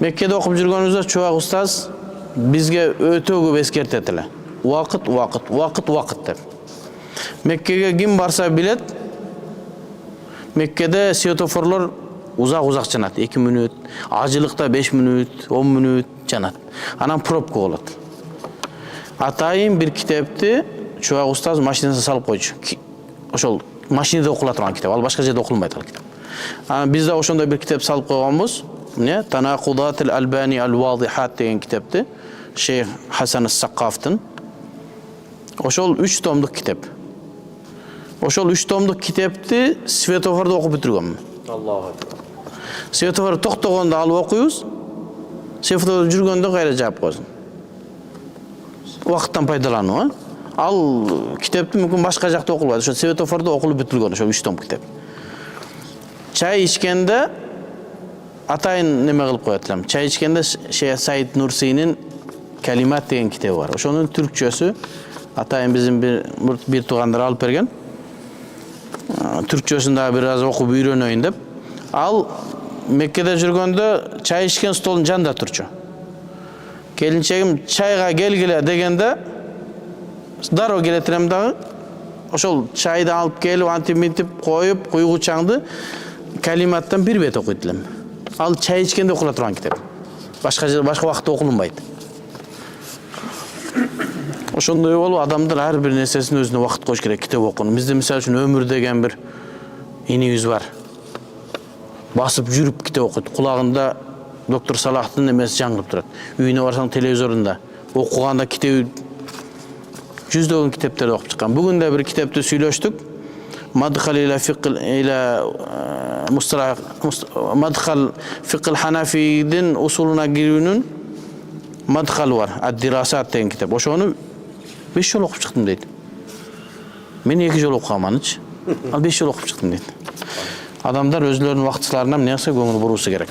Mekke'de okup жүргөнүбүздө Чубак устаз бизге өтө көп эскертет эле. Вакыт деп. Меккеге ким барса билет, Меккеде светофорлор узак жанат, 2 мүнөт, ажылыкта 5 мүнөт, 10 мүнөт жанат. Анан пробка болот. Атайын бир китепти Чубак устаз машинасына салып койчу. Ошол машинада окула турган китеп, ал башка жерде окулбайт ал китеп. Биз да ошондой бир китеп салып койгонбуз. Танакудат аль-Албани аль-Вадихат деген китепти Шейх Хасан ас-Саккафтын. Ошол 3 томдук китеп. Ошол 3 томдук китепти светофордо окуп бүтүргөнмүн. Аллаху акбар. Светофор токтогондо алып окуйбуз. Светофордо жүргөндө кайра жаап койсун. Убакыттан пайдалануу. Ал китепти мүмкүн башка жакта окулбайт. Ошо светофордо окулуп бүтүргөн ошо 3 том китеп. Чай ичкенде атайын неме кылып коет элем. Чай ичкенде Шейх Саид Нурсинин Калимат деген китеби бар. Ошонун түркчөсү атайын биздин бир туугандар алып берген. Түркчөсүн дагы бир аз окуп үйрөнөйүн деп. Ал Меккеде жүргөндө чай ичкен столдун жанында турчу. Келинчегим чайга келгиле дегенде дароо келет элем дагы. Ошол чайды алып келип, антип коюп, куйгучаңды Калиматтан бир бет окуйт элем. Ал чай ичкенде окула турган китеп. Башка убакытта окулунбайт. Ошондой болуп адамдар ар бир нерсесине өзүнө убакыт коюш керек китеп окууну. Бизде мисалы үчүн өмүр деген бир инибиз бар. Басып жүрүп китеп окуйт. Кулагында доктор Салахтын эмеси жаңгырып турат. Үйүнө барсаң телевизорунда окуганда китеби жүздөгөн китептерди окуп чыккан. Бүгүн да бир китепти сүйлөштүк. Madkhal Fiqh Hanafi'nin usuluna girүүнүн madkhalı var. Ad-Dirasat деген китеп. Ошону 5 жолу окуп чыктым дейт. Мен 2 жолу окугаманчы. Ал 5 жолу окуп чыктым дейт. Адамдар өзлөрүнүн убактыларына эмне көңүл буруусу керек.